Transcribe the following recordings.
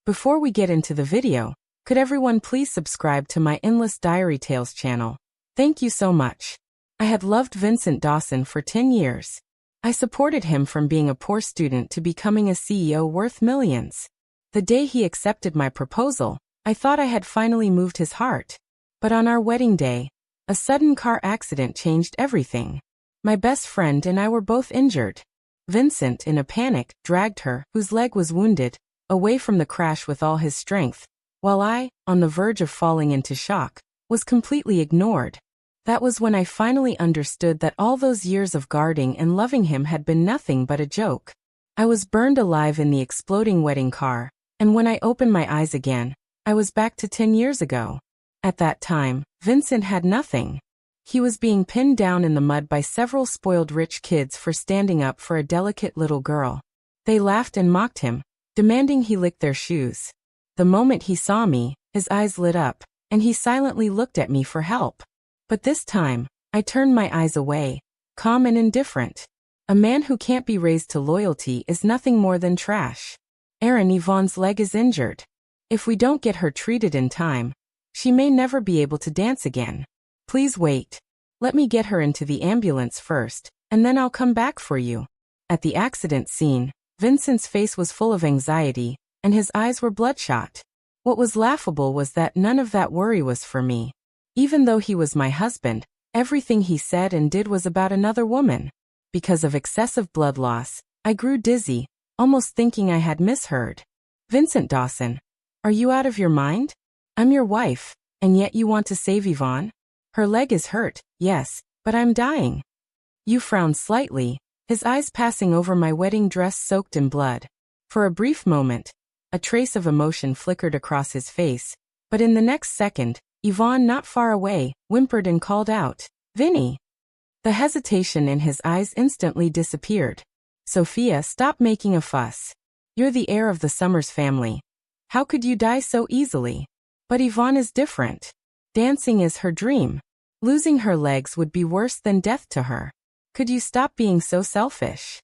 Before we get into the video, could everyone please subscribe to my Endless Diary Tales channel? Thank you so much. I had loved Vincent Dawson for 10 years. I supported him from being a poor student to becoming a CEO worth millions. The day he accepted my proposal, I thought I had finally moved his heart. But on our wedding day, a sudden car accident changed everything. My best friend and I were both injured. Vincent, in a panic, dragged her, whose leg was wounded, away from the crash with all his strength, while I, on the verge of falling into shock, was completely ignored. That was when I finally understood that all those years of guarding and loving him had been nothing but a joke. I was burned alive in the exploding wedding car, and when I opened my eyes again, I was back to 10 years ago. At that time, Vincent had nothing. He was being pinned down in the mud by several spoiled rich kids for standing up for a delicate little girl. They laughed and mocked him, demanding he lick their shoes. The moment he saw me, his eyes lit up, and he silently looked at me for help. But this time, I turned my eyes away, calm and indifferent. A man who can't be raised to loyalty is nothing more than trash. Yvonne's leg is injured. If we don't get her treated in time, she may never be able to dance again. Please wait. Let me get her into the ambulance first, and then I'll come back for you. At the accident scene, Vincent's face was full of anxiety, and his eyes were bloodshot. What was laughable was that none of that worry was for me. Even though he was my husband, everything he said and did was about another woman. Because of excessive blood loss, I grew dizzy, almost thinking I had misheard. Vincent Dawson, are you out of your mind? I'm your wife, and yet you want to save Yvonne? Her leg is hurt, yes, but I'm dying. You frowned slightly, his eyes passing over my wedding dress soaked in blood. For a brief moment, a trace of emotion flickered across his face, but in the next second, Yvonne, not far away, whimpered and called out, "Vinny!" The hesitation in his eyes instantly disappeared. "Sophia, stop making a fuss. You're the heir of the Summers family. How could you die so easily? But Yvonne is different. Dancing is her dream. Losing her legs would be worse than death to her. Could you stop being so selfish?"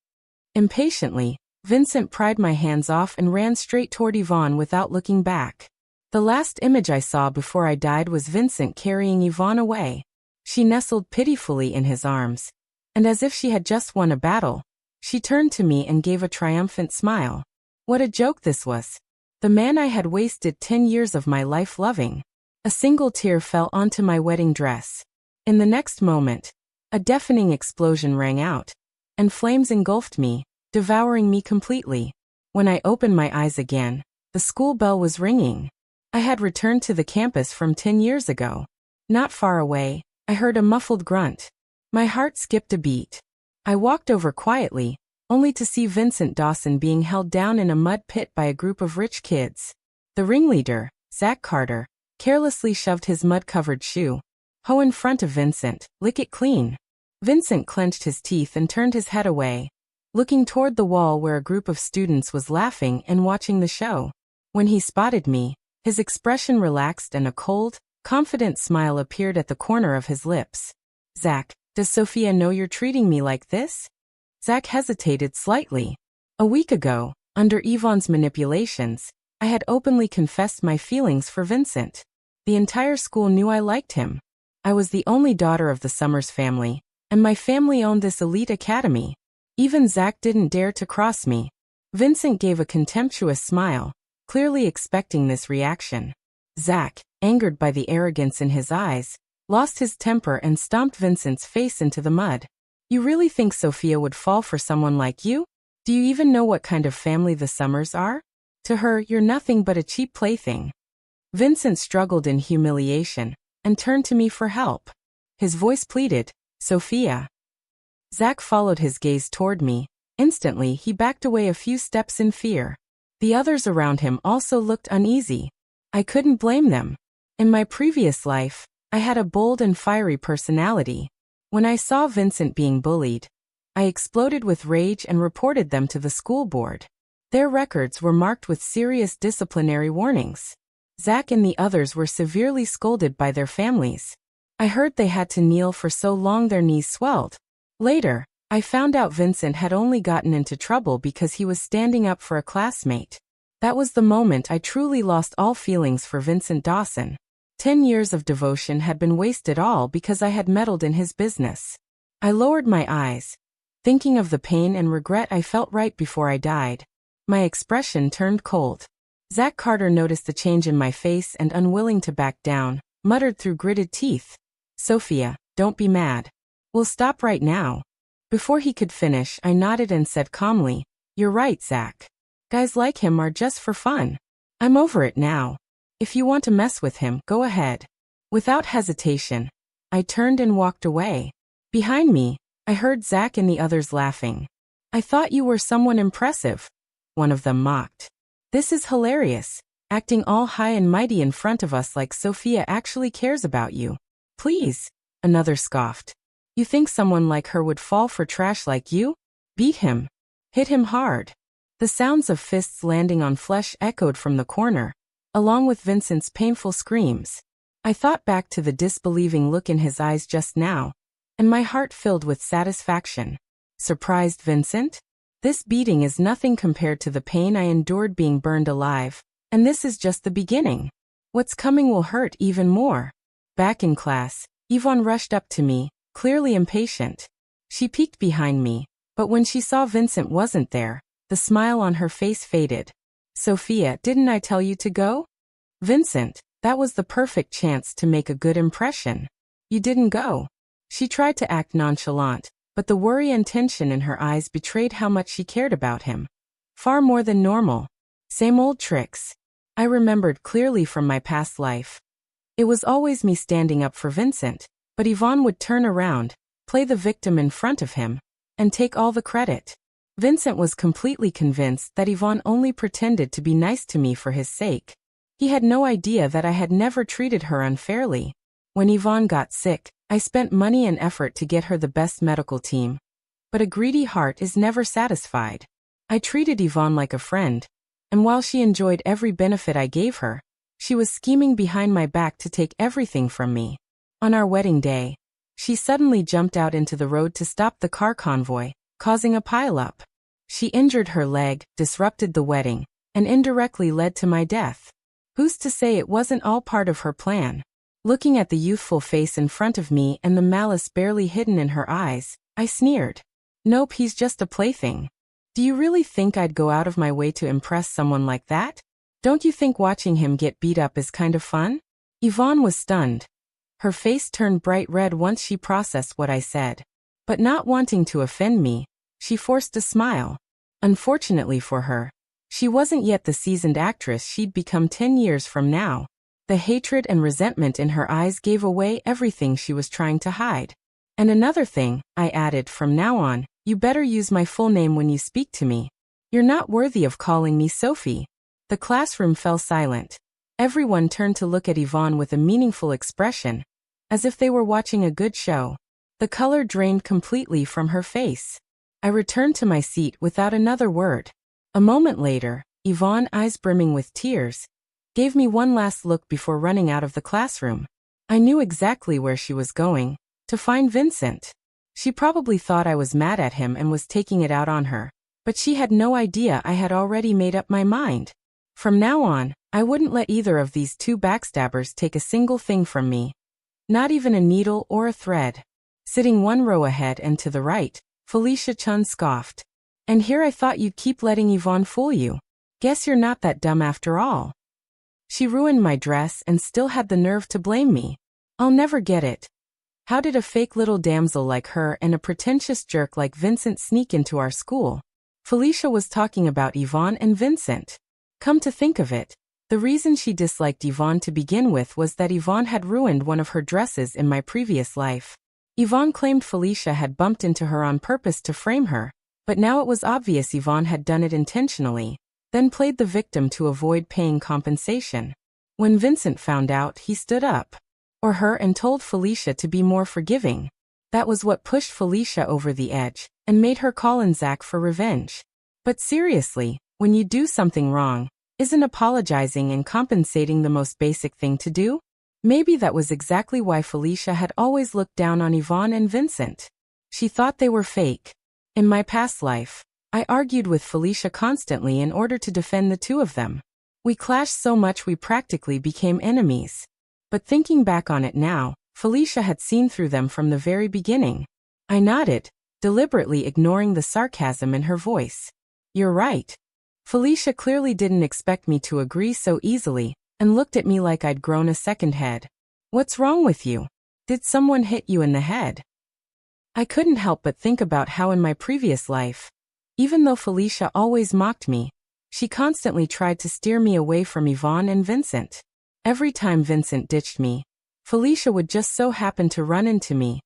Impatiently, Vincent pried my hands off and ran straight toward Yvonne without looking back. The last image I saw before I died was Vincent carrying Yvonne away. She nestled pitifully in his arms, and as if she had just won a battle, she turned to me and gave a triumphant smile. What a joke this was. The man I had wasted 10 years of my life loving. A single tear fell onto my wedding dress. In the next moment, a deafening explosion rang out, and flames engulfed me, devouring me completely. When I opened my eyes again, the school bell was ringing. I had returned to the campus from 10 years ago. Not far away, I heard a muffled grunt. My heart skipped a beat. I walked over quietly, only to see Vincent Dawson being held down in a mud pit by a group of rich kids. The ringleader, Zach Carter, carelessly shoved his mud-covered shoe in front of Vincent. "Lick it clean." Vincent clenched his teeth and turned his head away, looking toward the wall where a group of students was laughing and watching the show. When he spotted me, his expression relaxed and a cold, confident smile appeared at the corner of his lips. "Zach, does Sophia know you're treating me like this?" Zach hesitated slightly. A week ago, under Yvonne's manipulations, I had openly confessed my feelings for Vincent. The entire school knew I liked him. I was the only daughter of the Summers family, and my family owned this elite academy. Even Zach didn't dare to cross me. Vincent gave a contemptuous smile, clearly expecting this reaction. Zach, angered by the arrogance in his eyes, lost his temper and stomped Vincent's face into the mud. "You really think Sophia would fall for someone like you? Do you even know what kind of family the Summers are? To her, you're nothing but a cheap plaything." Vincent struggled in humiliation and turned to me for help. His voice pleaded, "Sophia." Zach followed his gaze toward me. Instantly, he backed away a few steps in fear. The others around him also looked uneasy. I couldn't blame them. In my previous life, I had a bold and fiery personality. When I saw Vincent being bullied, I exploded with rage and reported them to the school board. Their records were marked with serious disciplinary warnings. Zach and the others were severely scolded by their families. I heard they had to kneel for so long their knees swelled. Later, I found out Vincent had only gotten into trouble because he was standing up for a classmate. That was the moment I truly lost all feelings for Vincent Dawson. 10 years of devotion had been wasted all because I had meddled in his business. I lowered my eyes, thinking of the pain and regret I felt right before I died. My expression turned cold. Zach Carter noticed the change in my face and, unwilling to back down, muttered through gritted teeth, "Sophia, don't be mad. We'll stop right now." Before he could finish, I nodded and said calmly, "You're right, Zach. Guys like him are just for fun. I'm over it now. If you want to mess with him, go ahead." Without hesitation, I turned and walked away. Behind me, I heard Zach and the others laughing. "I thought you were someone impressive," one of them mocked. "This is hilarious, acting all high and mighty in front of us like Sophia actually cares about you." "Please," another scoffed. "You think someone like her would fall for trash like you? Beat him. Hit him hard." The sounds of fists landing on flesh echoed from the corner, along with Vincent's painful screams. I thought back to the disbelieving look in his eyes just now, and my heart filled with satisfaction. Surprised Vincent? This beating is nothing compared to the pain I endured being burned alive, and this is just the beginning. What's coming will hurt even more. Back in class, Yvonne rushed up to me, clearly impatient. She peeked behind me, but when she saw Vincent wasn't there, the smile on her face faded. "Sophia, didn't I tell you to go?" "Vincent, that was the perfect chance to make a good impression. You didn't go." She tried to act nonchalant, but the worry and tension in her eyes betrayed how much she cared about him. Far more than normal. Same old tricks. I remembered clearly from my past life. It was always me standing up for Vincent, but Yvonne would turn around, play the victim in front of him, and take all the credit. Vincent was completely convinced that Yvonne only pretended to be nice to me for his sake. He had no idea that I had never treated her unfairly. When Yvonne got sick, I spent money and effort to get her the best medical team. But a greedy heart is never satisfied. I treated Yvonne like a friend, and while she enjoyed every benefit I gave her, she was scheming behind my back to take everything from me. On our wedding day, she suddenly jumped out into the road to stop the car convoy, causing a pileup. She injured her leg, disrupted the wedding, and indirectly led to my death. Who's to say it wasn't all part of her plan? Looking at the youthful face in front of me and the malice barely hidden in her eyes, I sneered. "Nope, he's just a plaything. Do you really think I'd go out of my way to impress someone like that? Don't you think watching him get beat up is kind of fun?" Yvonne was stunned. Her face turned bright red once she processed what I said. But not wanting to offend me, she forced a smile. Unfortunately for her, she wasn't yet the seasoned actress she'd become 10 years from now. The hatred and resentment in her eyes gave away everything she was trying to hide. "And another thing," I added, "from now on, you better use my full name when you speak to me. You're not worthy of calling me Sophie." The classroom fell silent. Everyone turned to look at Yvonne with a meaningful expression, as if they were watching a good show. The color drained completely from her face. I returned to my seat without another word. A moment later, Yvonne, eyes brimming with tears, gave me one last look before running out of the classroom. I knew exactly where she was going, to find Vincent. She probably thought I was mad at him and was taking it out on her, but she had no idea I had already made up my mind. From now on, I wouldn't let either of these two backstabbers take a single thing from me. Not even a needle or a thread. Sitting one row ahead and to the right, Felicia Chun scoffed. "And here I thought you'd keep letting Yvonne fool you. Guess you're not that dumb after all. She ruined my dress and still had the nerve to blame me. I'll never get it. How did a fake little damsel like her and a pretentious jerk like Vincent sneak into our school?" Felicia was talking about Yvonne and Vincent. Come to think of it, the reason she disliked Yvonne to begin with was that Yvonne had ruined one of her dresses in my previous life. Yvonne claimed Felicia had bumped into her on purpose to frame her, but now it was obvious Yvonne had done it intentionally, then played the victim to avoid paying compensation. When Vincent found out, he stood up, or her, and told Felicia to be more forgiving. That was what pushed Felicia over the edge, and made her call in Zach for revenge. But seriously, when you do something wrong, isn't apologizing and compensating the most basic thing to do? Maybe that was exactly why Felicia had always looked down on Yvonne and Vincent. She thought they were fake. In my past life, I argued with Felicia constantly in order to defend the two of them. We clashed so much we practically became enemies. But thinking back on it now, Felicia had seen through them from the very beginning. I nodded, deliberately ignoring the sarcasm in her voice. You're right. Felicia clearly didn't expect me to agree so easily, and looked at me like I'd grown a second head. What's wrong with you? Did someone hit you in the head? I couldn't help but think about how in my previous life, even though Felicia always mocked me, she constantly tried to steer me away from Yvonne and Vincent. Every time Vincent ditched me, Felicia would just so happen to run into me,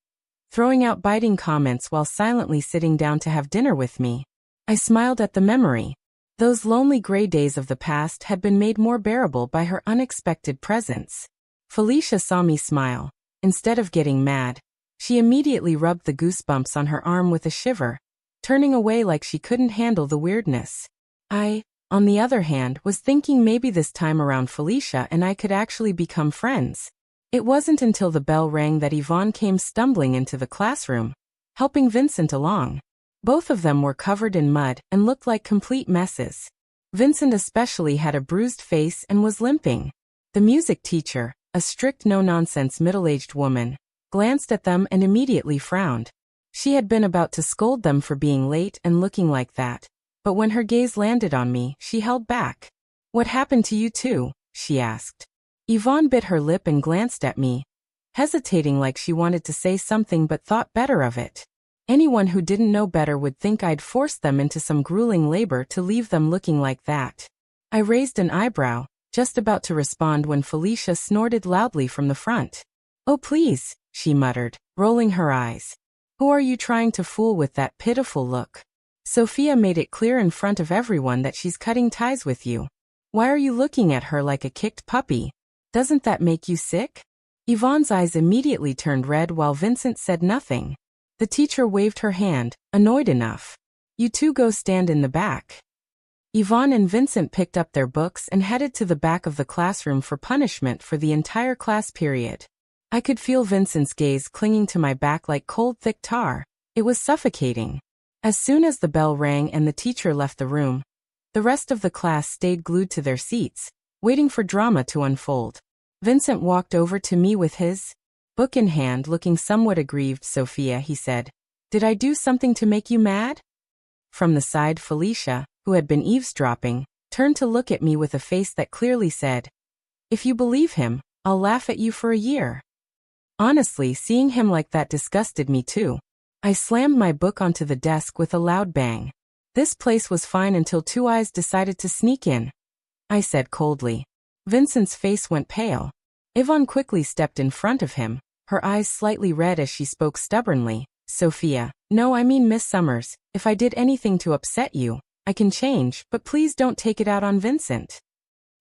throwing out biting comments while silently sitting down to have dinner with me. I smiled at the memory. Those lonely gray days of the past had been made more bearable by her unexpected presence. Felicia saw me smile. Instead of getting mad, she immediately rubbed the goosebumps on her arm with a shiver, turning away like she couldn't handle the weirdness. I, on the other hand, was thinking maybe this time around Felicia and I could actually become friends. It wasn't until the bell rang that Yvonne came stumbling into the classroom, helping Vincent along. Both of them were covered in mud and looked like complete messes. Vincent especially had a bruised face and was limping. The music teacher, a strict no-nonsense middle-aged woman, glanced at them and immediately frowned. She had been about to scold them for being late and looking like that, but when her gaze landed on me, she held back. What happened to you two? She asked. Yvonne bit her lip and glanced at me, hesitating like she wanted to say something but thought better of it. Anyone who didn't know better would think I'd forced them into some grueling labor to leave them looking like that. I raised an eyebrow, just about to respond when Felicia snorted loudly from the front. Oh please, she muttered, rolling her eyes. Who are you trying to fool with that pitiful look? Sophia made it clear in front of everyone that she's cutting ties with you. Why are you looking at her like a kicked puppy? Doesn't that make you sick? Yvonne's eyes immediately turned red while Vincent said nothing. The teacher waved her hand, annoyed enough. You two go stand in the back. Yvonne and Vincent picked up their books and headed to the back of the classroom for punishment for the entire class period. I could feel Vincent's gaze clinging to my back like cold, thick tar. It was suffocating. As soon as the bell rang and the teacher left the room, the rest of the class stayed glued to their seats, waiting for drama to unfold. Vincent walked over to me with his book in hand, looking somewhat aggrieved. Sophia, he said, did I do something to make you mad? From the side, Felicia, who had been eavesdropping, turned to look at me with a face that clearly said, if you believe him, I'll laugh at you for a year. Honestly, seeing him like that disgusted me too. I slammed my book onto the desk with a loud bang. This place was fine until two eyes decided to sneak in, I said coldly. Vincent's face went pale. Yvonne quickly stepped in front of him, her eyes slightly red as she spoke stubbornly. Sophia, no, I mean Miss Summers, if I did anything to upset you, I can change, but please don't take it out on Vincent.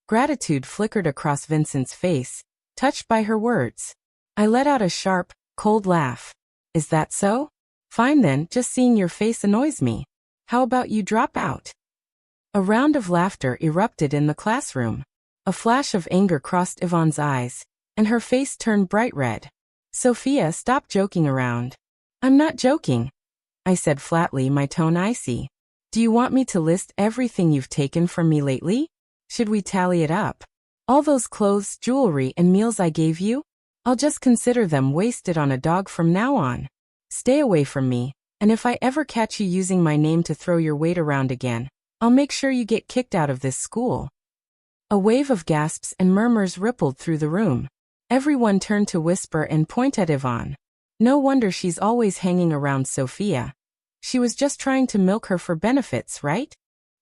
Gratitude flickered across Vincent's face, touched by her words. I let out a sharp, cold laugh. Is that so? Fine then, just seeing your face annoys me. How about you drop out? A round of laughter erupted in the classroom. A flash of anger crossed Yvonne's eyes, and her face turned bright red. Sophia, stop joking around. I'm not joking, I said flatly, my tone icy. Do you want me to list everything you've taken from me lately? Should we tally it up? All those clothes, jewelry, and meals I gave you? I'll just consider them wasted on a dog from now on. Stay away from me, and if I ever catch you using my name to throw your weight around again, I'll make sure you get kicked out of this school. A wave of gasps and murmurs rippled through the room. Everyone turned to whisper and point at Yvonne. No wonder she's always hanging around Sophia. She was just trying to milk her for benefits, right?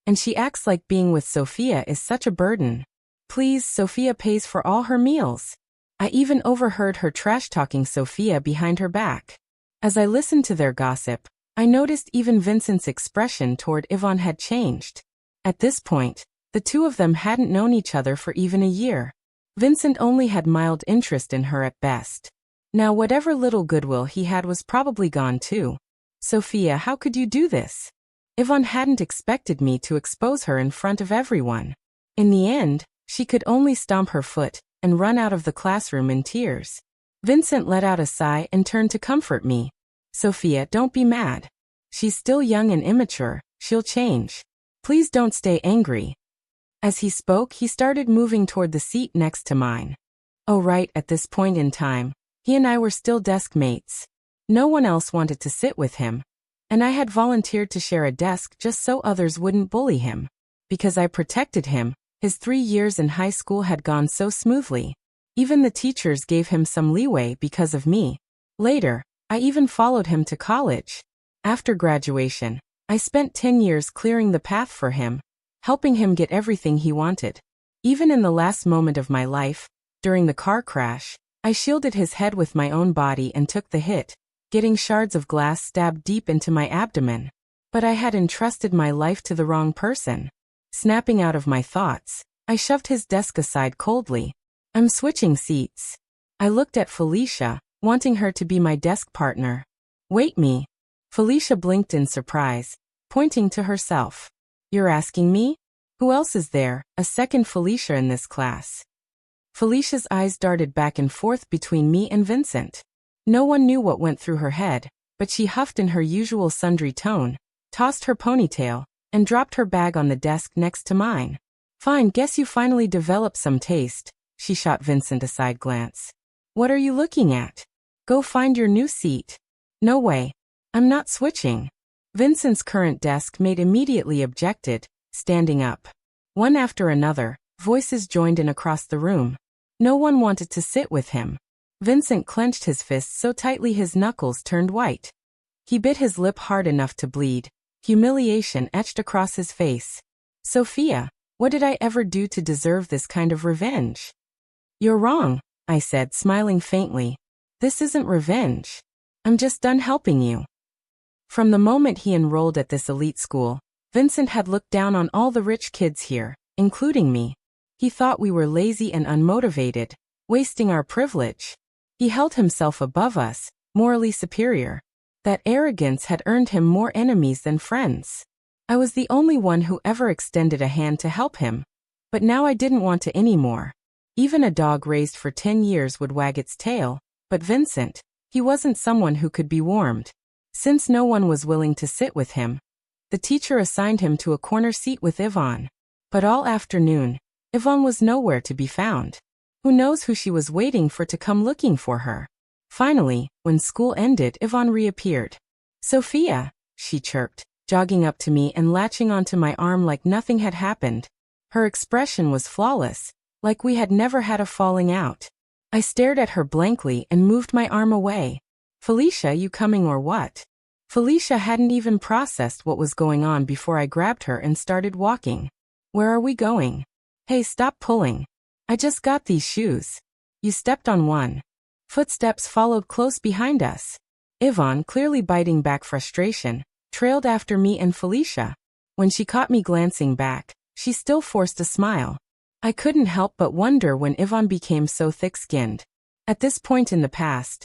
And she acts like being with Sophia is such a burden. Please, Sophia pays for all her meals. I even overheard her trash-talking Sophia behind her back. As I listened to their gossip, I noticed even Vincent's expression toward Yvonne had changed. At this point, the two of them hadn't known each other for even a year. Vincent only had mild interest in her at best. Now whatever little goodwill he had was probably gone too. Sophia, how could you do this? Yvonne hadn't expected me to expose her in front of everyone. In the end, she could only stomp her foot and run out of the classroom in tears. Vincent let out a sigh and turned to comfort me. Sophia, don't be mad. She's still young and immature, She'll change. Please don't stay angry. As he spoke, he started moving toward the seat next to mine. Oh right, at this point in time, he and I were still desk mates. No one else wanted to sit with him, and I had volunteered to share a desk just so others wouldn't bully him. Because I protected him, his 3 years in high school had gone so smoothly. Even the teachers gave him some leeway because of me. Later, I even followed him to college. After graduation, I spent 10 years clearing the path for him, helping him get everything he wanted. Even in the last moment of my life, during the car crash, I shielded his head with my own body and took the hit, getting shards of glass stabbed deep into my abdomen. But I had entrusted my life to the wrong person. Snapping out of my thoughts, I shoved his desk aside coldly. I'm switching seats. I looked at Felicia, wanting her to be my desk partner. Wait me. Felicia blinked in surprise, pointing to herself. You're asking me? Who else is there, a second Felicia in this class? Felicia's eyes darted back and forth between me and Vincent. No one knew what went through her head, but she huffed in her usual sundry tone, tossed her ponytail, and dropped her bag on the desk next to mine. Fine, guess you finally developed some taste, she shot Vincent a side glance. What are you looking at? Go find your new seat. No way. I'm not switching. Vincent's current desk mate immediately objected, standing up. One after another, voices joined in across the room. No one wanted to sit with him. Vincent clenched his fists so tightly his knuckles turned white. He bit his lip hard enough to bleed. Humiliation etched across his face. Sophia, what did I ever do to deserve this kind of revenge? You're wrong, I said, smiling faintly. This isn't revenge. I'm just done helping you. From the moment he enrolled at this elite school, Vincent had looked down on all the rich kids here, including me. He thought we were lazy and unmotivated, wasting our privilege. He held himself above us, morally superior. That arrogance had earned him more enemies than friends. I was the only one who ever extended a hand to help him. But now I didn't want to anymore. Even a dog raised for 10 years would wag its tail, but Vincent, he wasn't someone who could be warmed. Since no one was willing to sit with him, the teacher assigned him to a corner seat with Yvonne. But all afternoon, Yvonne was nowhere to be found. Who knows who she was waiting for to come looking for her? Finally, when school ended, Yvonne reappeared. Sophia, she chirped, jogging up to me and latching onto my arm like nothing had happened. Her expression was flawless, like we had never had a falling out. I stared at her blankly and moved my arm away. Felicia, you coming or what? Felicia hadn't even processed what was going on before I grabbed her and started walking. Where are we going? Hey, stop pulling. I just got these shoes. You stepped on one. Footsteps followed close behind us. Yvonne, clearly biting back frustration, trailed after me and Felicia. When she caught me glancing back, she still forced a smile. I couldn't help but wonder when Yvonne became so thick-skinned. At this point in the past,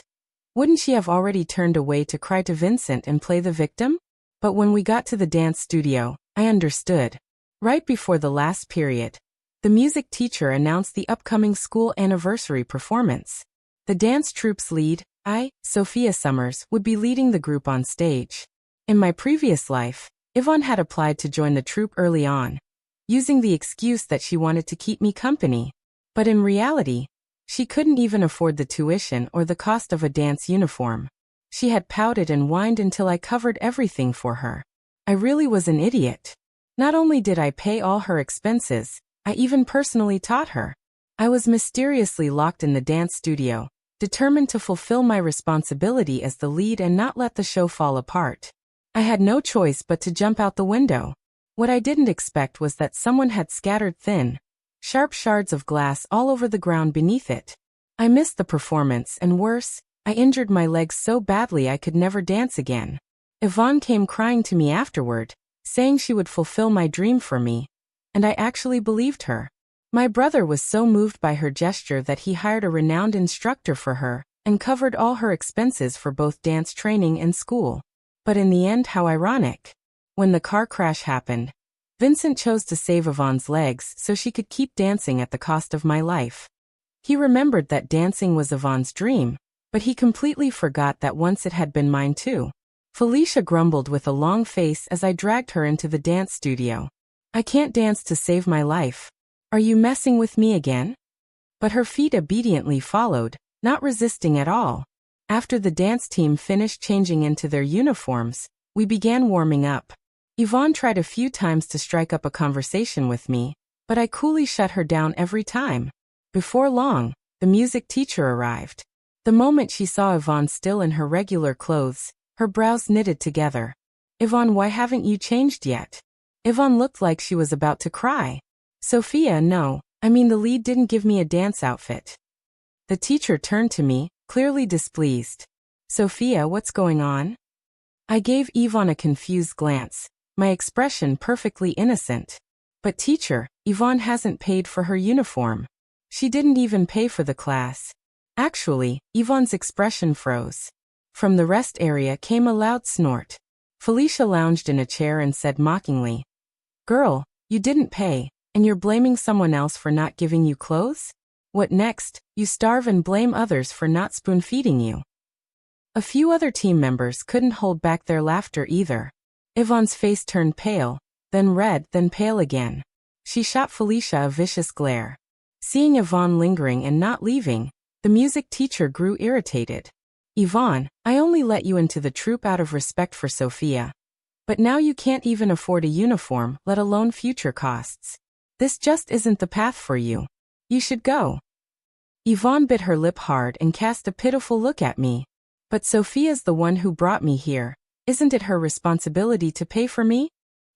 wouldn't she have already turned away to cry to Vincent and play the victim? But when we got to the dance studio, I understood. Right before the last period, the music teacher announced the upcoming school anniversary performance. The dance troupe's lead, Sophia Summers, would be leading the group on stage. In my previous life, Yvonne had applied to join the troupe early on, using the excuse that she wanted to keep me company. But in reality, she couldn't even afford the tuition or the cost of a dance uniform. She had pouted and whined until I covered everything for her. I really was an idiot. Not only did I pay all her expenses, I even personally taught her. I was mysteriously locked in the dance studio, determined to fulfill my responsibility as the lead and not let the show fall apart. I had no choice but to jump out the window. What I didn't expect was that someone had scattered thin, sharp shards of glass all over the ground beneath it. I missed the performance, and worse, I injured my legs so badly I could never dance again. Yvonne came crying to me afterward, saying she would fulfill my dream for me, and I actually believed her. My brother was so moved by her gesture that he hired a renowned instructor for her and covered all her expenses for both dance training and school. But in the end, how ironic. When the car crash happened, Vincent chose to save Yvonne's legs so she could keep dancing at the cost of my life. He remembered that dancing was Yvonne's dream, but he completely forgot that once it had been mine too. Felicia grumbled with a long face as I dragged her into the dance studio. I can't dance to save my life. Are you messing with me again? But her feet obediently followed, not resisting at all. After the dance team finished changing into their uniforms, we began warming up. Yvonne tried a few times to strike up a conversation with me, but I coolly shut her down every time. Before long, the music teacher arrived. The moment she saw Yvonne still in her regular clothes, her brows knitted together. Yvonne, why haven't you changed yet? Yvonne looked like she was about to cry. Sophia, no, I mean the lead didn't give me a dance outfit. The teacher turned to me, clearly displeased. Sophia, what's going on? I gave Yvonne a confused glance, my expression perfectly innocent. But teacher, Yvonne hasn't paid for her uniform. She didn't even pay for the class. Actually, Yvonne's expression froze. From the rest area came a loud snort. Felicia lounged in a chair and said mockingly, "Girl, you didn't pay, and you're blaming someone else for not giving you clothes? What next? You starve and blame others for not spoon-feeding you." A few other team members couldn't hold back their laughter either. Yvonne's face turned pale, then red, then pale again. She shot Felicia a vicious glare. Seeing Yvonne lingering and not leaving, the music teacher grew irritated. "Yvonne, I only let you into the troupe out of respect for Sophia. But now you can't even afford a uniform, let alone future costs. This just isn't the path for you. You should go." Yvonne bit her lip hard and cast a pitiful look at me. "But Sophia's the one who brought me here. Isn't it her responsibility to pay for me?"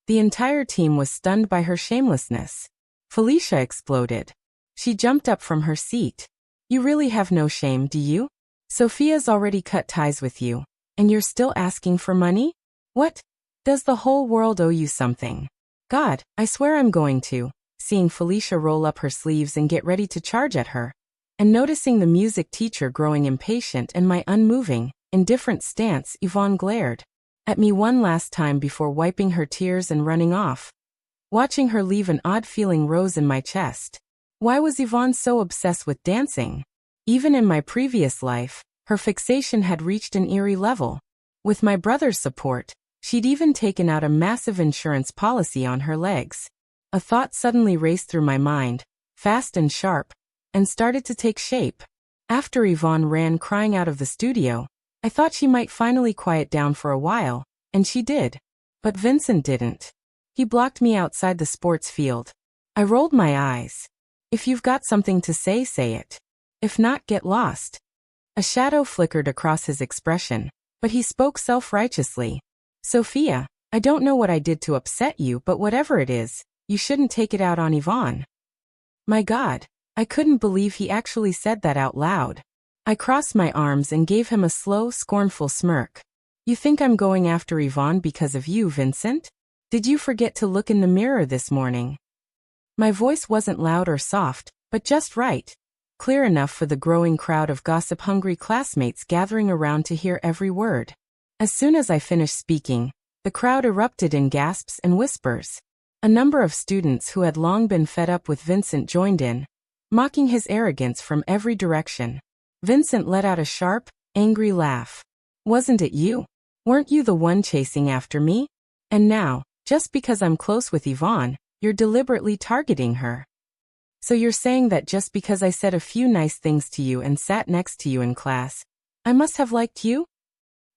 The entire team was stunned by her shamelessness. Felicia exploded. She jumped up from her seat. "You really have no shame, do you? Sophia's already cut ties with you, and you're still asking for money? What? Does the whole world owe you something? God, I swear I'm going to." Seeing Felicia roll up her sleeves and get ready to charge at her, and noticing the music teacher growing impatient and my unmoving, indifferent stance, Yvonne glared at me one last time before wiping her tears and running off. Watching her leave, an odd feeling rose in my chest. Why was Yvonne so obsessed with dancing? Even in my previous life, her fixation had reached an eerie level. With my brother's support, she'd even taken out a massive insurance policy on her legs. A thought suddenly raced through my mind, fast and sharp, and started to take shape. After Yvonne ran crying out of the studio, I thought she might finally quiet down for a while, and she did. But Vincent didn't. He blocked me outside the sports field. I rolled my eyes. "If you've got something to say, say it. If not, get lost." A shadow flickered across his expression, but he spoke self-righteously. "Sophia, I don't know what I did to upset you, but whatever it is, you shouldn't take it out on Yvonne." My God, I couldn't believe he actually said that out loud. I crossed my arms and gave him a slow, scornful smirk. "You think I'm going after Yvonne because of you, Vincent? Did you forget to look in the mirror this morning?" My voice wasn't loud or soft, but just right. Clear enough for the growing crowd of gossip-hungry classmates gathering around to hear every word. As soon as I finished speaking, the crowd erupted in gasps and whispers. A number of students who had long been fed up with Vincent joined in, mocking his arrogance from every direction. Vincent let out a sharp, angry laugh. "Wasn't it you? Weren't you the one chasing after me? And now, just because I'm close with Yvonne, you're deliberately targeting her. So you're saying that just because I said a few nice things to you and sat next to you in class, I must have liked you?"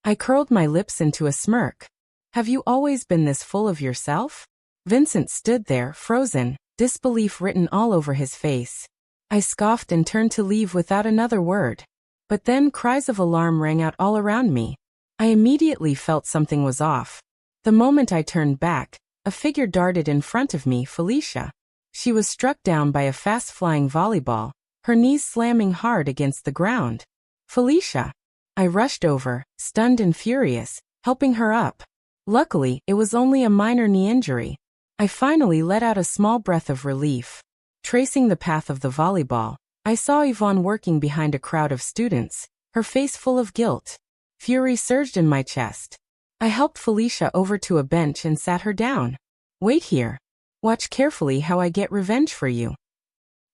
I curled my lips into a smirk. "Have you always been this full of yourself?" Vincent stood there, frozen, disbelief written all over his face. I scoffed and turned to leave without another word. But then cries of alarm rang out all around me. I immediately felt something was off. The moment I turned back, a figure darted in front of me, Felicia. She was struck down by a fast-flying volleyball, her knees slamming hard against the ground. "Felicia!" I rushed over, stunned and furious, helping her up. Luckily, it was only a minor knee injury. I finally let out a small breath of relief. Tracing the path of the volleyball, I saw Yvonne working behind a crowd of students, her face full of guilt. Fury surged in my chest. I helped Felicia over to a bench and sat her down. "Wait here. Watch carefully how I get revenge for you."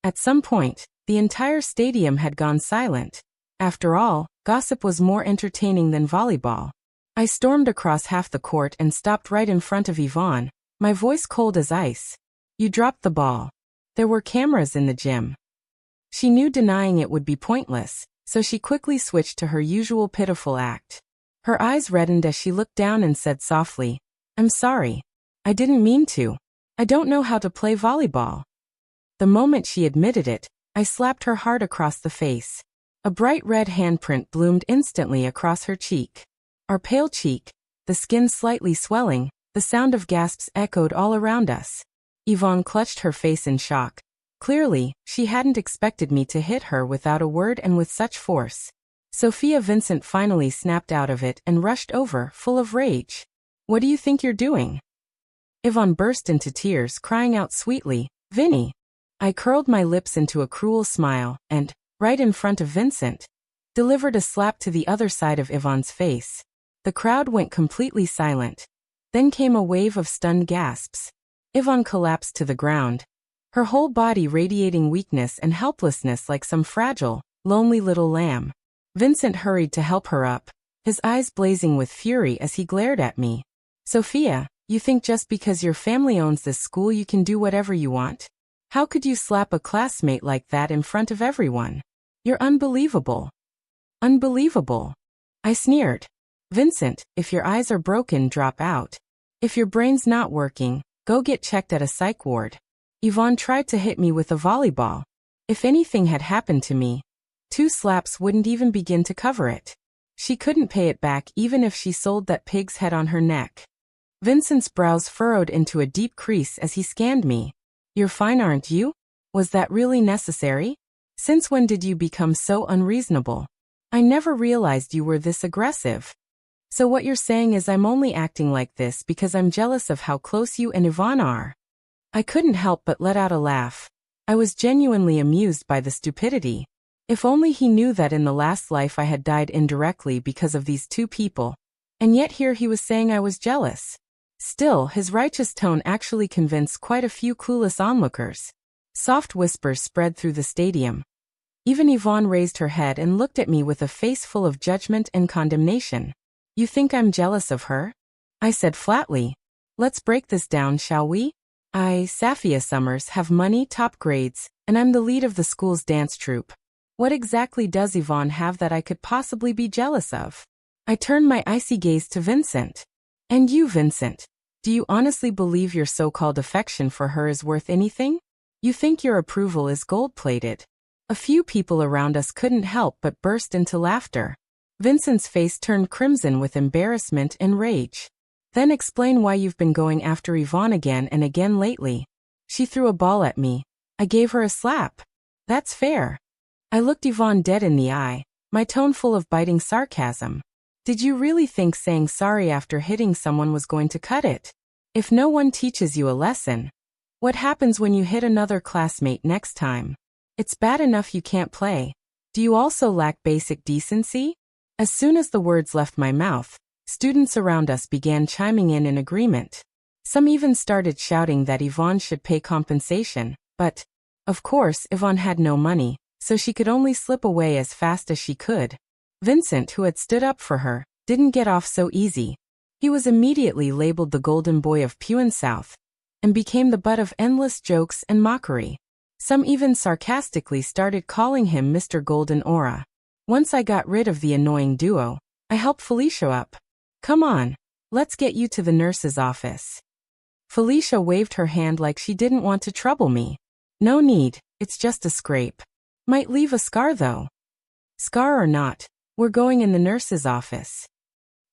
At some point, the entire stadium had gone silent. After all, gossip was more entertaining than volleyball. I stormed across half the court and stopped right in front of Yvonne, my voice cold as ice. You dropped the ball. There were cameras in the gym. She knew denying it would be pointless, so she quickly switched to her usual pitiful act. Her eyes reddened as she looked down and said softly, I'm sorry. I didn't mean to. I don't know how to play volleyball. The moment she admitted it, I slapped her hard across the face. A bright red handprint bloomed instantly across her cheek. Our pale cheek, the skin slightly swelling, the sound of gasps echoed all around us. Yvonne clutched her face in shock. Clearly, she hadn't expected me to hit her without a word and with such force. Sophia Vincent finally snapped out of it and rushed over, full of rage. What do you think you're doing? Yvonne burst into tears, crying out sweetly, Vinny. I curled my lips into a cruel smile and, right in front of Vincent, delivered a slap to the other side of Yvonne's face. The crowd went completely silent. Then came a wave of stunned gasps. Yvonne collapsed to the ground, her whole body radiating weakness and helplessness like some fragile, lonely little lamb. Vincent hurried to help her up, his eyes blazing with fury as he glared at me. Sophia, you think just because your family owns this school you can do whatever you want? How could you slap a classmate like that in front of everyone? You're unbelievable. Unbelievable. I sneered. Vincent, if your eyes are broken, drop out. If your brain's not working, go get checked at a psych ward. Yvonne tried to hit me with a volleyball. If anything had happened to me, 2 slaps wouldn't even begin to cover it. She couldn't pay it back even if she sold that pig's head on her neck. Vincent's brows furrowed into a deep crease as he scanned me. You're fine, aren't you? Was that really necessary? Since when did you become so unreasonable? I never realized you were this aggressive. So what you're saying is I'm only acting like this because I'm jealous of how close you and Yvonne are. I couldn't help but let out a laugh. I was genuinely amused by the stupidity. If only he knew that in the last life I had died indirectly because of these 2 people. And yet here he was saying I was jealous. Still, his righteous tone actually convinced quite a few clueless onlookers. Soft whispers spread through the stadium. Even Yvonne raised her head and looked at me with a face full of judgment and condemnation. You think I'm jealous of her? I said flatly. Let's break this down, shall we? I, Safia Summers, have money, top grades, and I'm the lead of the school's dance troupe. What exactly does Yvonne have that I could possibly be jealous of? I turned my icy gaze to Vincent. And you, Vincent, do you honestly believe your so-called affection for her is worth anything? You think your approval is gold-plated? A few people around us couldn't help but burst into laughter. Vincent's face turned crimson with embarrassment and rage. Then explain why you've been going after Yvonne again and again lately. She threw a ball at me. I gave her a slap. That's fair. I looked Yvonne dead in the eye, my tone full of biting sarcasm. Did you really think saying sorry after hitting someone was going to cut it? If no one teaches you a lesson, what happens when you hit another classmate next time? It's bad enough you can't play. Do you also lack basic decency? As soon as the words left my mouth, students around us began chiming in agreement. Some even started shouting that Yvonne should pay compensation, but, of course, Yvonne had no money, so she could only slip away as fast as she could. Vincent, who had stood up for her, didn't get off so easy. He was immediately labeled the golden boy of Puan South, and became the butt of endless jokes and mockery. Some even sarcastically started calling him Mr. Golden Aura. Once I got rid of the annoying duo, I helped Felicia up. Come on, let's get you to the nurse's office. Felicia waved her hand like she didn't want to trouble me. No need, it's just a scrape. Might leave a scar though. Scar or not, we're going in the nurse's office.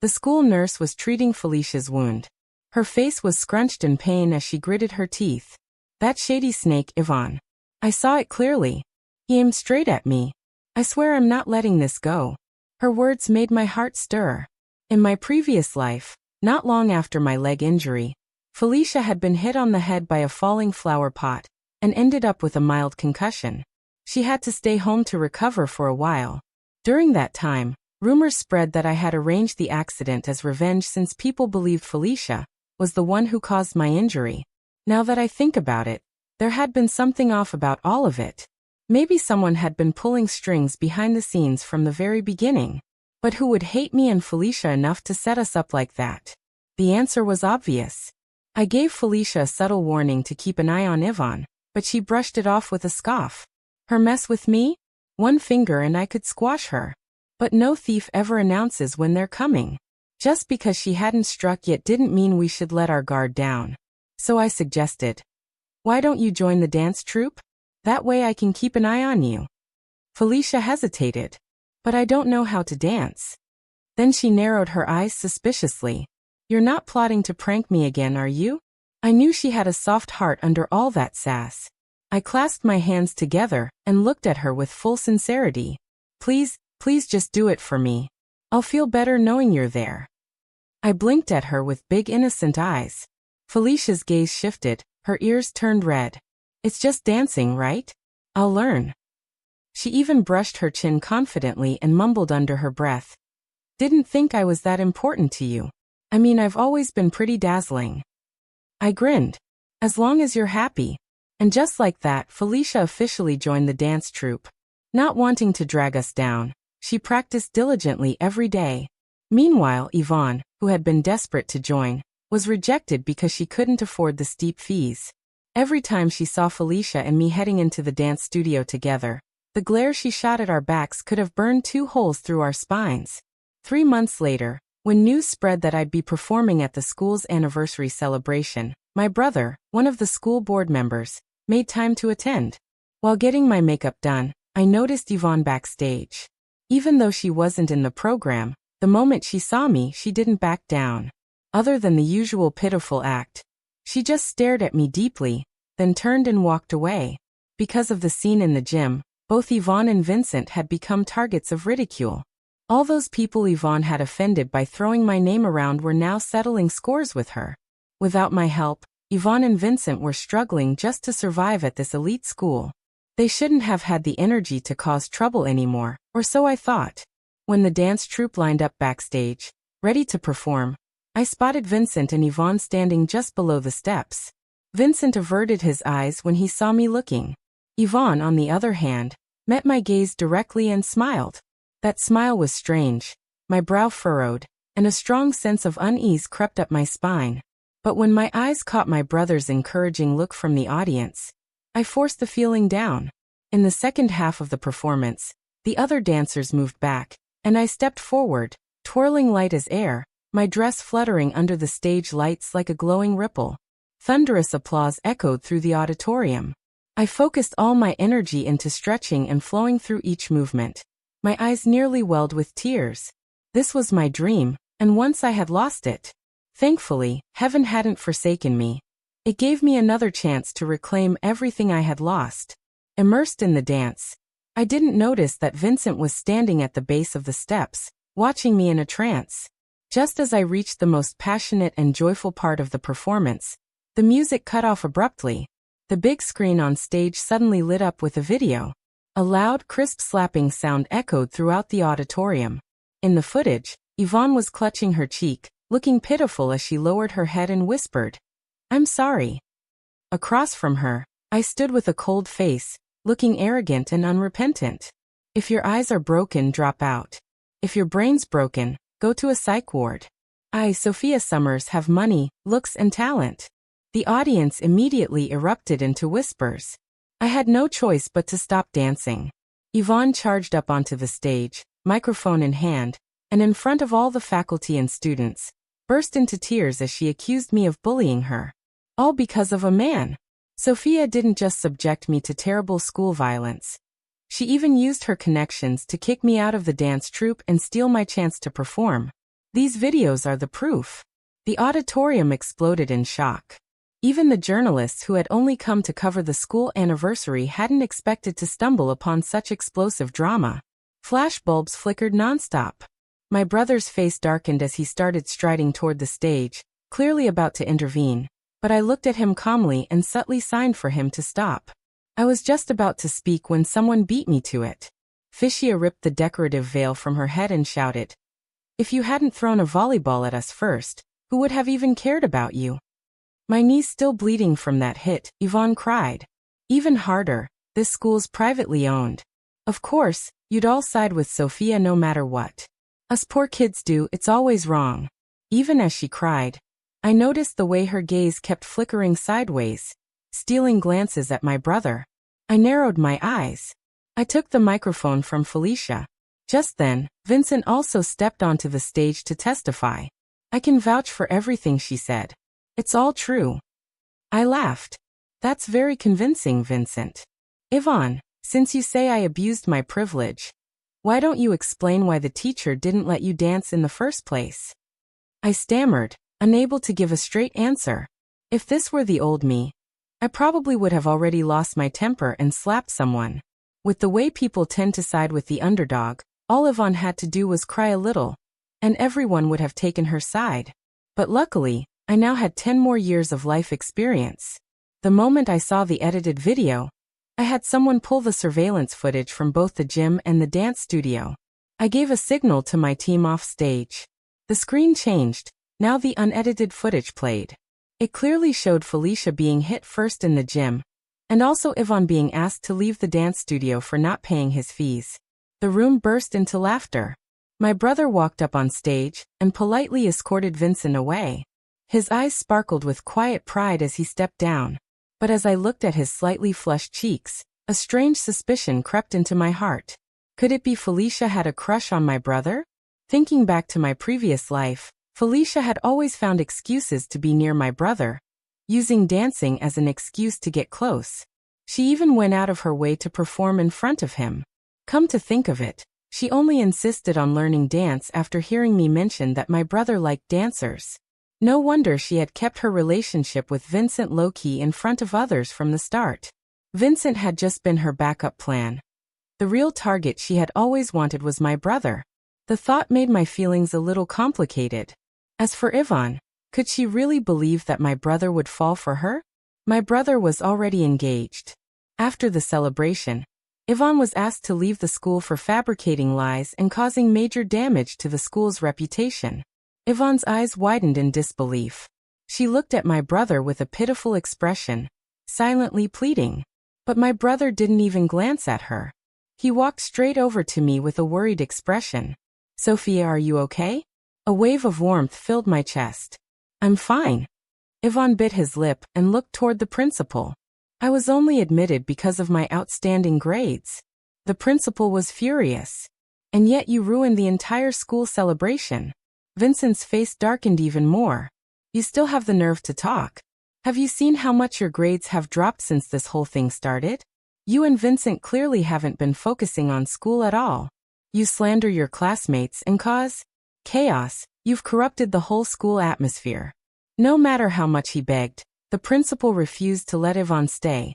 The school nurse was treating Felicia's wound. Her face was scrunched in pain as she gritted her teeth. That shady snake, Yvonne. I saw it clearly. He aimed straight at me. I swear I'm not letting this go. Her words made my heart stir. In my previous life, not long after my leg injury, Felicia had been hit on the head by a falling flower pot and ended up with a mild concussion. She had to stay home to recover for a while. During that time, rumors spread that I had arranged the accident as revenge since people believed Felicia was the one who caused my injury. Now that I think about it, there had been something off about all of it. Maybe someone had been pulling strings behind the scenes from the very beginning. But who would hate me and Felicia enough to set us up like that? The answer was obvious. I gave Felicia a subtle warning to keep an eye on Yvonne, but she brushed it off with a scoff. Her mess with me? One finger and I could squash her. But no thief ever announces when they're coming. Just because she hadn't struck yet didn't mean we should let our guard down. So I suggested, "Why don't you join the dance troupe? That way I can keep an eye on you." Felicia hesitated. "But I don't know how to dance." Then she narrowed her eyes suspiciously. "You're not plotting to prank me again, are you?" I knew she had a soft heart under all that sass. I clasped my hands together and looked at her with full sincerity. Please just do it for me. I'll feel better knowing you're there." I blinked at her with big innocent eyes. Felicia's gaze shifted, her ears turned red. "It's just dancing, right? I'll learn." She even brushed her chin confidently and mumbled under her breath, "Didn't think I was that important to you. I mean, I've always been pretty dazzling." I grinned. "As long as you're happy." And just like that, Felicia officially joined the dance troupe. Not wanting to drag us down, she practiced diligently every day. Meanwhile, Yvonne, who had been desperate to join, was rejected because she couldn't afford the steep fees. Every time she saw Felicia and me heading into the dance studio together, the glare she shot at our backs could have burned 2 holes through our spines. 3 months later, when news spread that I'd be performing at the school's anniversary celebration, my brother, one of the school board members, made time to attend. While getting my makeup done, I noticed Yvonne backstage. Even though she wasn't in the program, the moment she saw me, she didn't back down. Other than the usual pitiful act, she just stared at me deeply, then turned and walked away. Because of the scene in the gym, both Yvonne and Vincent had become targets of ridicule. All those people Yvonne had offended by throwing my name around were now settling scores with her. Without my help, Yvonne and Vincent were struggling just to survive at this elite school. They shouldn't have had the energy to cause trouble anymore, or so I thought. When the dance troupe lined up backstage, ready to perform, I spotted Vincent and Yvonne standing just below the steps. Vincent averted his eyes when he saw me looking. Yvonne, on the other hand, met my gaze directly and smiled. That smile was strange, my brow furrowed, and a strong sense of unease crept up my spine. But when my eyes caught my brother's encouraging look from the audience, I forced the feeling down. In the second half of the performance, the other dancers moved back, and I stepped forward, twirling light as air, my dress fluttering under the stage lights like a glowing ripple. Thunderous applause echoed through the auditorium. I focused all my energy into stretching and flowing through each movement. My eyes nearly welled with tears. This was my dream, and once I had lost it. Thankfully, heaven hadn't forsaken me. It gave me another chance to reclaim everything I had lost. Immersed in the dance, I didn't notice that Vincent was standing at the base of the steps, watching me in a trance. Just as I reached the most passionate and joyful part of the performance, the music cut off abruptly. The big screen on stage suddenly lit up with a video. A loud, crisp slapping sound echoed throughout the auditorium. In the footage, Yvonne was clutching her cheek, looking pitiful as she lowered her head and whispered, "I'm sorry." Across from her, I stood with a cold face, looking arrogant and unrepentant. If your eyes are broken, drop out. If your brain's broken, go to a psych ward. I, Sophia Summers, have money, looks, and talent. The audience immediately erupted into whispers. I had no choice but to stop dancing. Yvonne charged up onto the stage, microphone in hand, and in front of all the faculty and students, burst into tears as she accused me of bullying her. All because of a man. Sophia didn't just subject me to terrible school violence. She even used her connections to kick me out of the dance troupe and steal my chance to perform. These videos are the proof. The auditorium exploded in shock. Even the journalists who had only come to cover the school anniversary hadn't expected to stumble upon such explosive drama. Flashbulbs flickered nonstop. My brother's face darkened as he started striding toward the stage, clearly about to intervene, but I looked at him calmly and subtly signed for him to stop. I was just about to speak when someone beat me to it. Fishia ripped the decorative veil from her head and shouted, "If you hadn't thrown a volleyball at us first, who would have even cared about you?" My knees still bleeding from that hit, Yvonne cried. "Even harder, this school's privately owned. Of course, you'd all side with Sophia no matter what." Us poor kids do, it's always wrong. Even as she cried, I noticed the way her gaze kept flickering sideways, stealing glances at my brother. I narrowed my eyes. I took the microphone from Felicia. Just then, Vincent also stepped onto the stage to testify. I can vouch for everything she said. It's all true. I laughed. That's very convincing, Vincent. Yvonne, since you say I abused my privilege, why don't you explain why the teacher didn't let you dance in the first place? I stammered, unable to give a straight answer. If this were the old me, I probably would have already lost my temper and slapped someone. With the way people tend to side with the underdog, all Yvonne had to do was cry a little, and everyone would have taken her side. But luckily, I now had 10 more years of life experience. The moment I saw the edited video, I had someone pull the surveillance footage from both the gym and the dance studio. I gave a signal to my team off stage. The screen changed, now the unedited footage played. It clearly showed Felicia being hit first in the gym, and also Yvonne being asked to leave the dance studio for not paying his fees. The room burst into laughter. My brother walked up on stage and politely escorted Vincent away. His eyes sparkled with quiet pride as he stepped down. But as I looked at his slightly flushed cheeks, a strange suspicion crept into my heart. Could it be Felicia had a crush on my brother? Thinking back to my previous life, Felicia had always found excuses to be near my brother, using dancing as an excuse to get close. She even went out of her way to perform in front of him. Come to think of it, she only insisted on learning dance after hearing me mention that my brother liked dancers. No wonder she had kept her relationship with Vincent low-key in front of others from the start. Vincent had just been her backup plan. The real target she had always wanted was my brother. The thought made my feelings a little complicated. As for Yvonne, could she really believe that my brother would fall for her? My brother was already engaged. After the celebration, Yvonne was asked to leave the school for fabricating lies and causing major damage to the school's reputation. Yvonne's eyes widened in disbelief. She looked at my brother with a pitiful expression, silently pleading. But my brother didn't even glance at her. He walked straight over to me with a worried expression. Sophia, are you okay? A wave of warmth filled my chest. I'm fine. Yvonne bit his lip and looked toward the principal. I was only admitted because of my outstanding grades. The principal was furious. And yet you ruined the entire school celebration. Vincent's face darkened even more. You still have the nerve to talk. Have you seen how much your grades have dropped since this whole thing started? You and Vincent clearly haven't been focusing on school at all. You slander your classmates and cause chaos. You've corrupted the whole school atmosphere. No matter how much he begged, the principal refused to let Yvonne stay.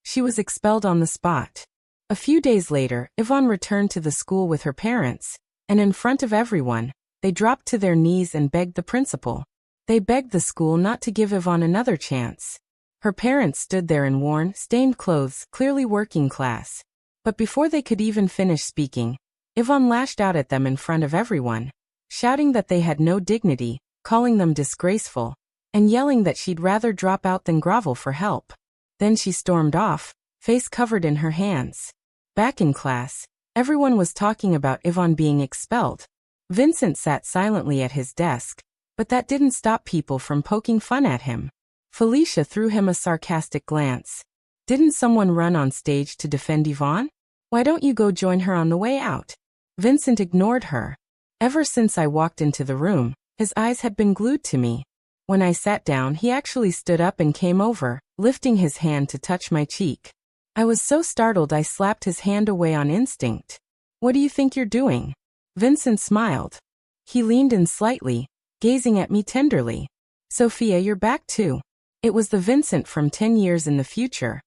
She was expelled on the spot. A few days later, Yvonne returned to the school with her parents, and in front of everyone, they dropped to their knees and begged the principal. They begged the school not to give Yvonne another chance. Her parents stood there in worn, stained clothes, clearly working class. But before they could even finish speaking, Yvonne lashed out at them in front of everyone, shouting that they had no dignity, calling them disgraceful, and yelling that she'd rather drop out than grovel for help. Then she stormed off, face covered in her hands. Back in class, everyone was talking about Yvonne being expelled. Vincent sat silently at his desk, but that didn't stop people from poking fun at him. Felicia threw him a sarcastic glance. Didn't someone run on stage to defend Yvonne? Why don't you go join her on the way out? Vincent ignored her. Ever since I walked into the room, his eyes had been glued to me. When I sat down, he actually stood up and came over, lifting his hand to touch my cheek. I was so startled I slapped his hand away on instinct. What do you think you're doing? Vincent smiled. He leaned in slightly, gazing at me tenderly. Sophia, you're back too. It was the Vincent from 10 years in the future.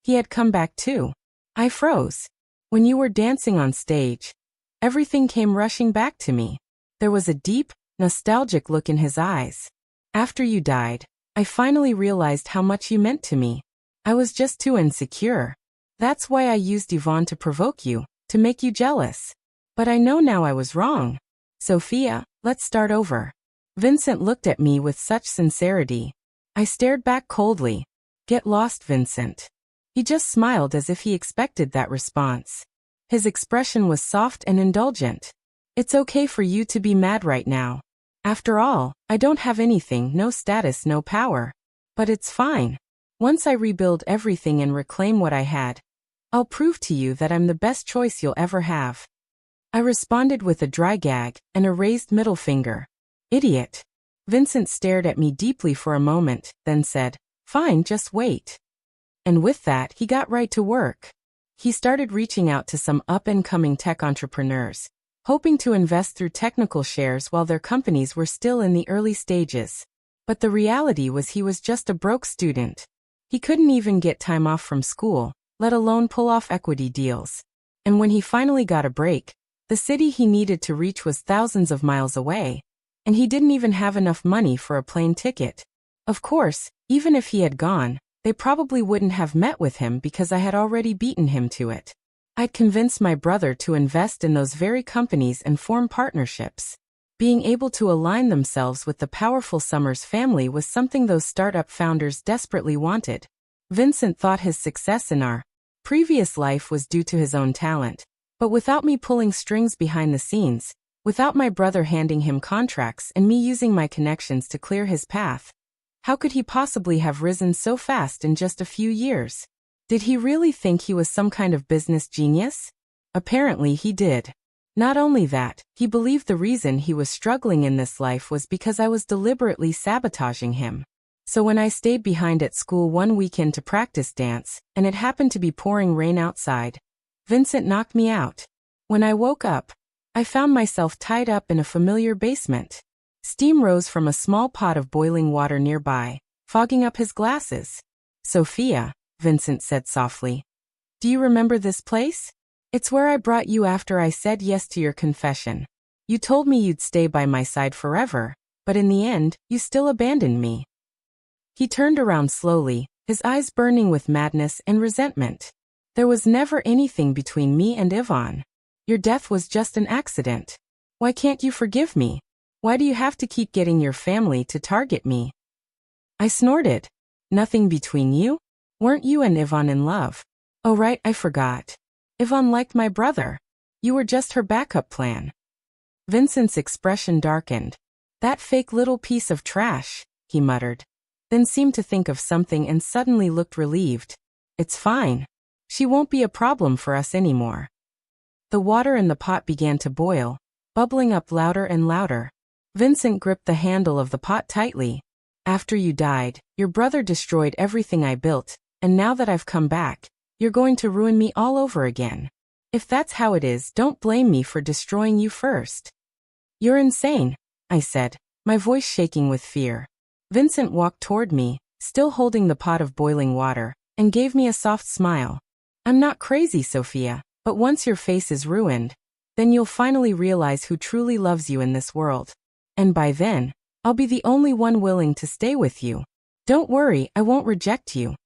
He had come back too. I froze. When you were dancing on stage, everything came rushing back to me. There was a deep, nostalgic look in his eyes. After you died, I finally realized how much you meant to me. I was just too insecure. That's why I used Yvonne to provoke you, to make you jealous. But I know now I was wrong. Sophia, let's start over. Vincent looked at me with such sincerity. I stared back coldly. Get lost, Vincent. He just smiled as if he expected that response. His expression was soft and indulgent. It's okay for you to be mad right now. After all, I don't have anything, no status, no power. But it's fine. Once I rebuild everything and reclaim what I had, I'll prove to you that I'm the best choice you'll ever have. I responded with a dry gag and a raised middle finger. Idiot. Vincent stared at me deeply for a moment, then said, Fine, just wait. And with that, he got right to work. He started reaching out to some up-and-coming tech entrepreneurs, hoping to invest through technical shares while their companies were still in the early stages. But the reality was he was just a broke student. He couldn't even get time off from school, let alone pull off equity deals. And when he finally got a break, the city he needed to reach was thousands of miles away, and he didn't even have enough money for a plane ticket. Of course, even if he had gone, they probably wouldn't have met with him because I had already beaten him to it. I'd convinced my brother to invest in those very companies and form partnerships. Being able to align themselves with the powerful Summers family was something those startup founders desperately wanted. Vincent thought his success in our previous life was due to his own talent, but without me pulling strings behind the scenes, without my brother handing him contracts and me using my connections to clear his path, how could he possibly have risen so fast in just a few years? Did he really think he was some kind of business genius? Apparently he did. Not only that, he believed the reason he was struggling in this life was because I was deliberately sabotaging him. So when I stayed behind at school one weekend to practice dance, and it happened to be pouring rain outside, Vincent knocked me out. When I woke up, I found myself tied up in a familiar basement. Steam rose from a small pot of boiling water nearby, fogging up his glasses. Sophia, Vincent said softly. Do you remember this place? It's where I brought you after I said yes to your confession. You told me you'd stay by my side forever, but in the end, you still abandoned me. He turned around slowly, his eyes burning with madness and resentment. There was never anything between me and Yvonne. Your death was just an accident. Why can't you forgive me? Why do you have to keep getting your family to target me? I snorted. Nothing between you? Weren't you and Yvonne in love? Oh right, I forgot. Yvonne liked my brother. You were just her backup plan. Vincent's expression darkened. That fake little piece of trash, he muttered. Then seemed to think of something and suddenly looked relieved. It's fine. She won't be a problem for us anymore. The water in the pot began to boil, bubbling up louder and louder. Vincent gripped the handle of the pot tightly. After you died, your brother destroyed everything I built, and now that I've come back, you're going to ruin me all over again. If that's how it is, don't blame me for destroying you first. You're insane, I said, my voice shaking with fear. Vincent walked toward me, still holding the pot of boiling water, and gave me a soft smile. I'm not crazy, Sophia, but once your face is ruined, then you'll finally realize who truly loves you in this world. And by then, I'll be the only one willing to stay with you. Don't worry, I won't reject you.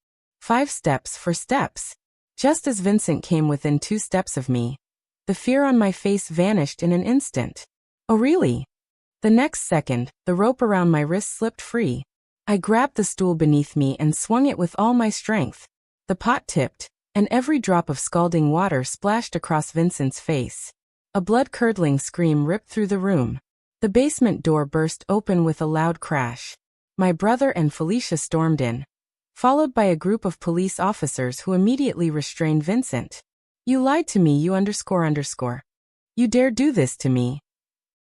5 steps for steps. Just as Vincent came within 2 steps of me, the fear on my face vanished in an instant. Oh really? The next second, the rope around my wrist slipped free. I grabbed the stool beneath me and swung it with all my strength. The pot tipped, and every drop of scalding water splashed across Vincent's face. A blood-curdling scream ripped through the room. The basement door burst open with a loud crash. My brother and Felicia stormed in, followed by a group of police officers who immediately restrained Vincent. You lied to me, you __. You dare do this to me.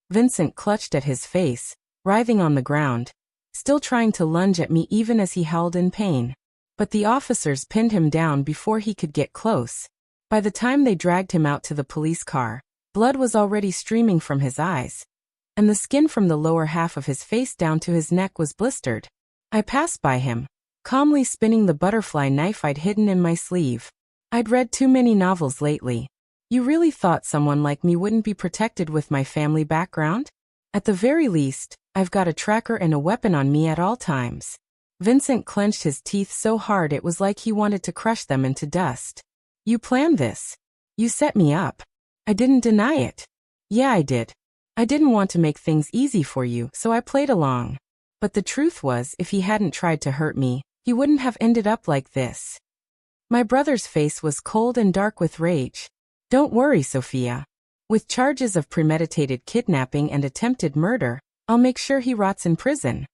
Vincent clutched at his face, writhing on the ground, still trying to lunge at me even as he howled in pain. But the officers pinned him down before he could get close. By the time they dragged him out to the police car, blood was already streaming from his eyes, and the skin from the lower half of his face down to his neck was blistered. I passed by him, calmly spinning the butterfly knife I'd hidden in my sleeve. I'd read too many novels lately. You really thought someone like me wouldn't be protected with my family background? At the very least, I've got a tracker and a weapon on me at all times. Vincent clenched his teeth so hard it was like he wanted to crush them into dust. You planned this. You set me up. I didn't deny it. Yeah, I did. I didn't want to make things easy for you, so I played along. But the truth was, if he hadn't tried to hurt me, he wouldn't have ended up like this. My brother's face was cold and dark with rage. Don't worry, Sophia. With charges of premeditated kidnapping and attempted murder, I'll make sure he rots in prison.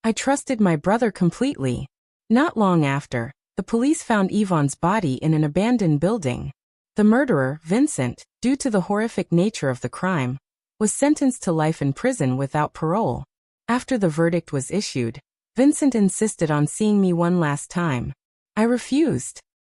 I trusted my brother completely. Not long after, the police found Yvonne's body in an abandoned building. The murderer, Vincent, due to the horrific nature of the crime, was sentenced to life in prison without parole. After the verdict was issued, Vincent insisted on seeing me one last time. I refused.